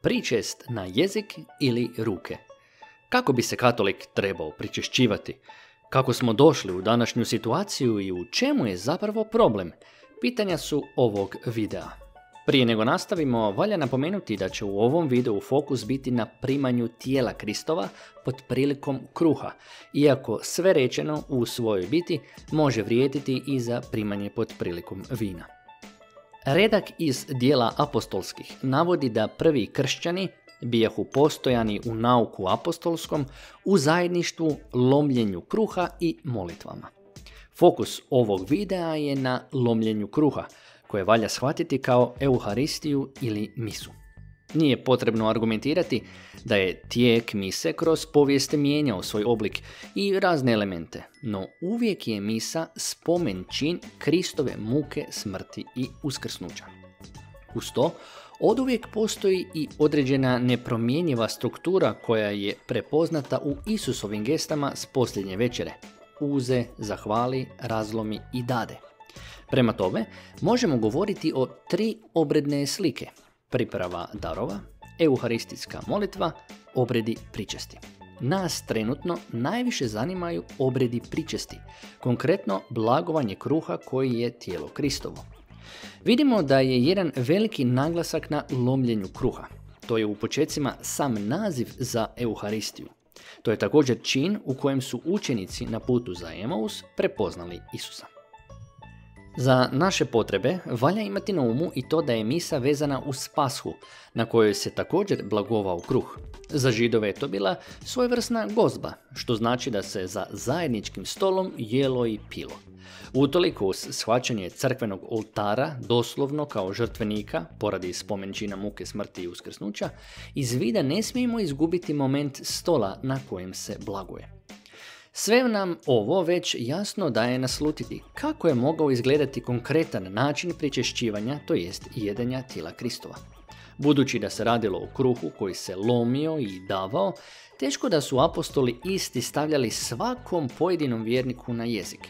Pričest na jezik ili ruke? Kako bi se katolik trebao pričešćivati? Kako smo došli u današnju situaciju i u čemu je zapravo problem? Pitanja su ovog videa. Prije nego nastavimo, valja napomenuti da će u ovom videu fokus biti na primanju tijela Kristova pod prilikom kruha, iako sve rečeno u svojoj biti može vrijediti i za primanje pod prilikom vina. Redak iz dijela apostolskih navodi da prvi kršćani bijahu postojani u nauku apostolskom, u zajedništvu, lomljenju kruha i molitvama. Fokus ovog videa je na lomljenju kruha, koje valja shvatiti kao euharistiju ili misu. Nije potrebno argumentirati da je tijek mise kroz povijest mijenjao svoj oblik i razne elemente, no uvijek je misa spomen čin Kristove muke, smrti i uskrsnuća. Uz to, oduvijek postoji i određena nepromjenjiva struktura koja je prepoznata u Isusovim gestama s posljednje večere: uze, zahvali, razlomi i dade. Prema tome, možemo govoriti o 3 obredne slike: priprava darova, euharistijska molitva, obredi pričesti. Nas trenutno najviše zanimaju obredi pričesti, konkretno blagovanje kruha koji je tijelo Kristovo. Vidimo da je jedan veliki naglasak na lomljenju kruha. To je u počecima sam naziv za euharistiju. To je također čin u kojem su učenici na putu za Emaus prepoznali Isusa. Za naše potrebe valja imati na umu i to da je misa vezana uz Pashu, na kojoj se također blagovao kruh. Za Židove je to bila svojevrsna gozba, što znači da se za zajedničkim stolom jelo i pilo. Utoliko uz shvaćanje crkvenog oltara doslovno kao žrtvenika, poradi spomenčina muke, smrti i uskrsnuća, iz vida ne smijemo izgubiti moment stola na kojem se blaguje. Sve nam ovo već jasno daje naslutiti kako je mogao izgledati konkretan način pričešćivanja, to jest jedenja tijela Kristova. Budući da se radilo o kruhu koji se lomio i davao, teško da su apostoli isti stavljali svakom pojedinom vjerniku na jezik.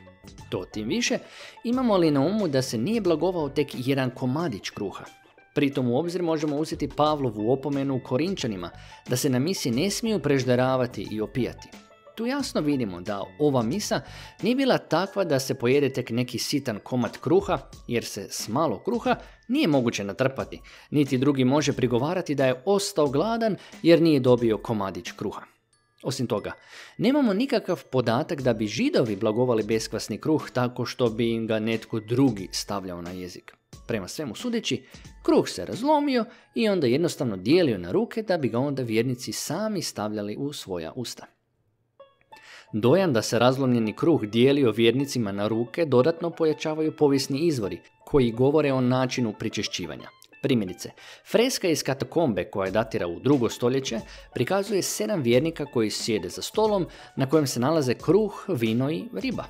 To tim više, imamo li na umu da se nije blagovao tek jedan komadić kruha. Pritom u obzir možemo uzeti Pavlovu opomenu u Korinčanima da se na misi ne smiju prežderavati i opijati. Tu jasno vidimo da ova misa nije bila takva da se pojede tek neki sitan komad kruha, jer se s malo kruha nije moguće natrpati, niti drugi može prigovarati da je ostao gladan jer nije dobio komadić kruha. Osim toga, nemamo nikakav podatak da bi Židovi blagovali beskvasni kruh tako što bi im ga netko drugi stavljao na jezik. Prema svemu sudeći, kruh se razlomio i onda jednostavno dijelio na ruke da bi ga onda vjernici sami stavljali u svoja usta. Dojam da se razlomljeni kruh dijelio vjernicima na ruke dodatno pojačavaju povijesni izvori koji govore o načinu pričešćivanja. Primjerice, freska iz katakombe koja datira u 2. stoljeće prikazuje 7 vjernika koji sjede za stolom na kojem se nalaze kruh, vino i riba.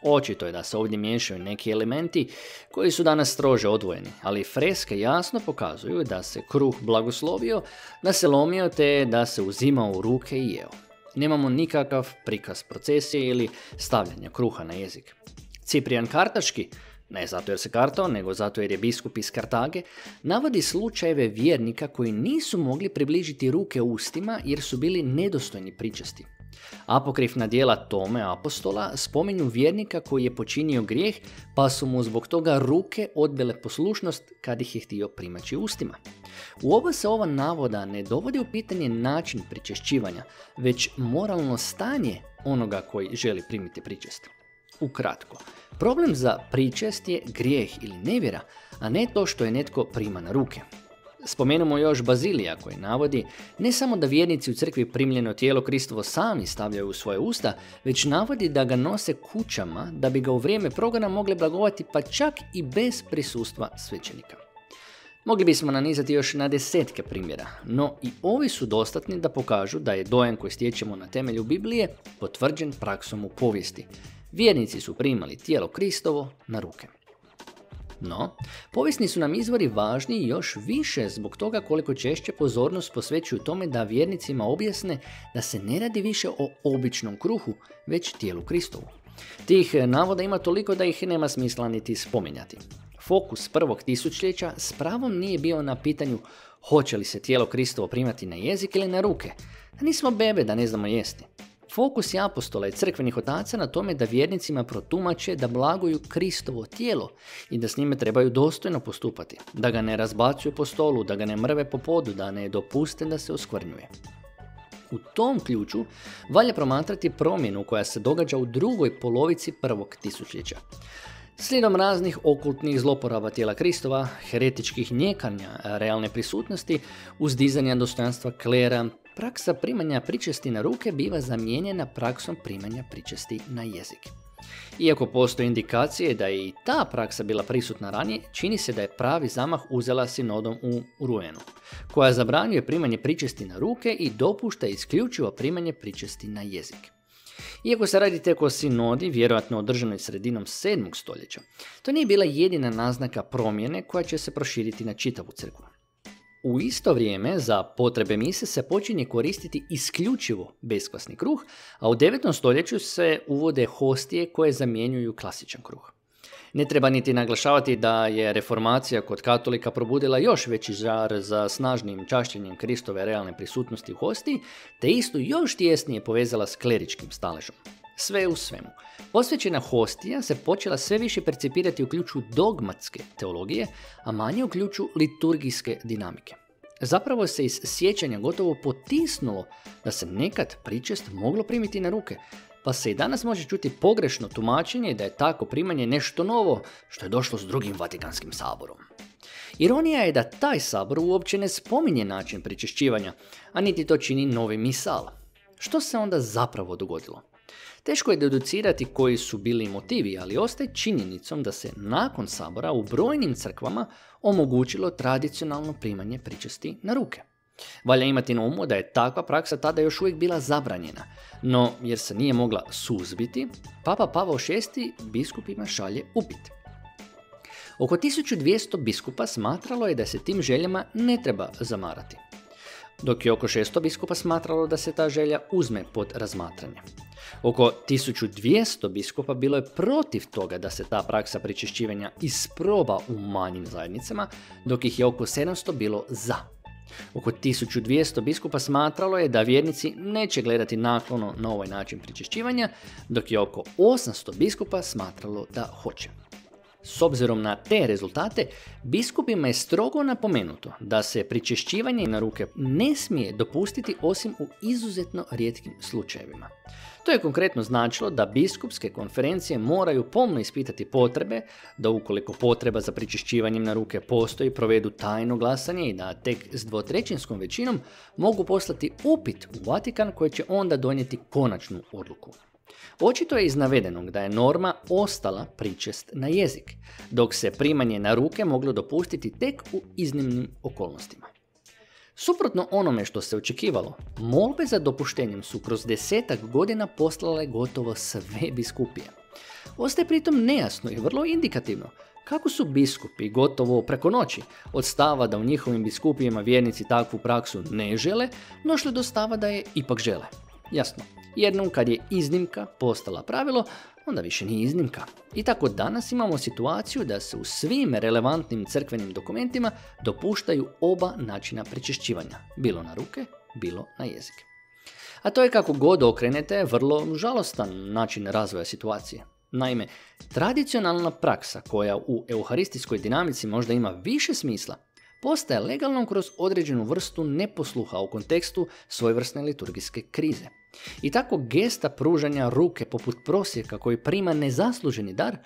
Očito je da se ovdje miješaju neki elementi koji su danas strože odvojeni, ali freske jasno pokazuju da se kruh blagoslovio, da se lomio te da se uzimao u ruke i jeo. Nemamo nikakav prikaz procesije ili stavljanja kruha na jezik. Ciprijan Kartaški, ne zato jer se kartao, nego zato jer je biskup iz Kartage, navodi slučajeve vjernika koji nisu mogli približiti ruke ustima jer su bili nedostojni pričesti. Apokrifna djela Tome apostola spominju vjernika koji je počinio grijeh, pa su mu zbog toga ruke odbile poslušnost kad ih je htio primaći ustima. U oba se ova navoda ne dovodi u pitanje način pričešćivanja, već moralno stanje onoga koji želi primiti pričest. Ukratko, problem za pričest je grijeh ili nevjera, a ne to što je netko prima na ruke. Spomenemo još Bazilija koji navodi ne samo da vjernici u crkvi primljeno tijelo Kristovo sami stavljaju u svoje usta, već navodi da ga nose kućama da bi ga u vrijeme progona mogli blagovati pa čak i bez prisustva svećenika. Mogli bismo nanizati još na desetke primjera, no i ovi su dostatni da pokažu da je dojam koji stječemo na temelju Biblije potvrđen praksom u povijesti. Vjernici su primali tijelo Kristovo na ruke. No, povijesni su nam izvori važni još više zbog toga koliko češće pozornost posvećuju tome da vjernicima objasne da se ne radi više o običnom kruhu, već tijelu Kristovu. Tih navoda ima toliko da ih nema smisla niti spominjati. Fokus prvog tisućljeća s pravom nije bio na pitanju hoće li se tijelo Kristovo primati na jezik ili na ruke. Da nismo bebe da ne znamo jesti. Fokus je apostola i crkvenih otaca na tome da vjernicima protumače da blaguju Kristovo tijelo i da s njime trebaju dostojno postupati, da ga ne razbacuju po stolu, da ga ne mrve po podu, da ne dopuste da se oskvrnjuje. U tom ključu valja promatrati promjenu koja se događa u drugoj polovici prvog tisućljeća. Slijedom raznih okultnih zloporaba tijela Kristova, heretičkih njekanja realne prisutnosti, uzdizanja dostojanstva klera, praksa primanja pričesti na ruke biva zamijenjena praksom primanja pričesti na jezik. Iako postoje indikacije da je i ta praksa bila prisutna ranije, čini se da je pravi zamah uzela sinodom u Rouenu, koja zabranjuje primanje pričesti na ruke i dopušta isključivo primanje pričesti na jezik. Iako se radi tek o sinodi, vjerojatno održanoj sredinom 7. stoljeća, to nije bila jedina naznaka promjene koja će se proširiti na čitavu crkvu. U isto vrijeme za potrebe mise se počinje koristiti isključivo beskvasni kruh, a u 9. stoljeću se uvode hostije koje zamjenjuju klasičan kruh. Ne treba niti naglašavati da je reformacija kod katolika probudila još veći žar za snažnim čašćenjem Kristove realne prisutnosti u hostiji, te istu još tjesnije povezala s kleričkim staležom. Sve u svemu, posvećena hostija se počela sve više percipirati u ključu dogmatske teologije, a manje u ključu liturgijske dinamike. Zapravo se iz sjećanja gotovo potisnulo da se nekad pričest moglo primiti na ruke, pa se i danas može čuti pogrešno tumačenje da je tako primanje nešto novo što je došlo s drugim Vatikanskim saborom. Ironija je da taj sabor uopće ne spominje način pričešćivanja, a niti to čini novi misal. Što se onda zapravo dogodilo? Teško je deducirati koji su bili motivi, ali ostaje činjenicom da se nakon sabora u brojnim crkvama omogućilo tradicionalno primanje pričesti na ruke. Valja imati na umu da je takva praksa tada još uvijek bila zabranjena, no jer se nije mogla suzbiti, Papa Pavao VI biskupima šalje upit. Oko 1200 biskupa smatralo je da se tim željama ne treba zamarati, dok je oko 600 biskupa smatralo da se ta želja uzme pod razmatranje. Oko 1200 biskupa bilo je protiv toga da se ta praksa pričešćivanja isproba u manjim zajednicama, dok ih je oko 700 bilo za. Oko 1200 biskupa smatralo je da vjernici neće gledati naklono na ovaj način pričešćivanja, dok je oko 800 biskupa smatralo da hoće. S obzirom na te rezultate, biskupima je strogo napomenuto da se pričešćivanje na ruke ne smije dopustiti osim u izuzetno rijetkim slučajevima. To je konkretno značilo da biskupske konferencije moraju pomno ispitati potrebe, da ukoliko potreba za pričešćivanjem na ruke postoji, provedu tajno glasanje i da tek s 2/3 većinom mogu poslati upit u Vatikan koji će onda donijeti konačnu odluku. Očito je iz navedenog da je norma ostala pričest na jezik, dok se primanje na ruke moglo dopustiti tek u iznimnim okolnostima. Suprotno onome što se očekivalo, molbe za dopuštenjem su kroz 10-ak godina poslale gotovo sve biskupije. Ostaje pritom nejasno i vrlo indikativno kako su biskupi gotovo preko noći od stava da u njihovim biskupijama vjernici takvu praksu ne žele, došli do stava da je ipak žele. Jasno, jednom kad je iznimka postala pravilo, onda više nije iznimka. I tako danas imamo situaciju da se u svim relevantnim crkvenim dokumentima dopuštaju oba načina pričešćivanja, bilo na ruke, bilo na jezik. A to je, kako god okrenete, vrlo žalostan način razvoja situacije. Naime, tradicionalna praksa koja u euharistijskoj dinamici možda ima više smisla, postaje legalnom kroz određenu vrstu neposluha u kontekstu svojevrsne liturgijske krize. I tako gesta pružanja ruke poput prosjeka koji prima nezasluženi dar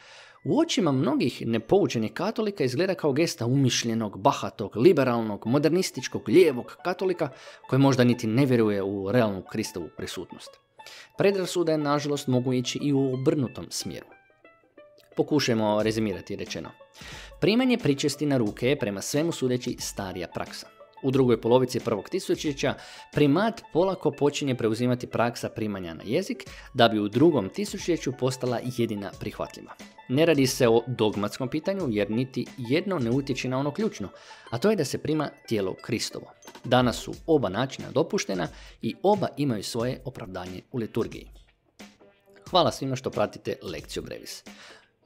u očima mnogih nepoučenih katolika izgleda kao gesta umišljenog, bahatog, liberalnog, modernističkog, lijevog katolika koji možda niti ne vjeruje u realnu Kristovu prisutnost. Predrasude, nažalost, mogu ići i u obrnutom smjeru. Pokušajmo rezimirati rečeno. Primanje pričesti na ruke je prema svemu sudeći starija praksa. U drugoj polovici prvog tisućljeća primat polako počinje preuzimati praksa primanja na jezik, da bi u drugom tisućljeću postala jedina prihvatljiva. Ne radi se o dogmatskom pitanju jer niti jedno ne utječe na ono ključno, a to je da se prima tijelo Kristovo. Danas su oba načina dopuštena i oba imaju svoje opravdanje u liturgiji. Hvala svima što pratite Lekciju Brevis.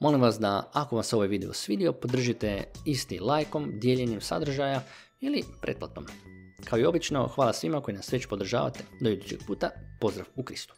Molim vas da ako vas ovaj video svidio, podržite isti lajkom, dijeljenjem sadržaja ili pretplatom. Kao i obično, hvala svima koji nas već podržavate. Do idućeg puta, pozdrav u Kristu.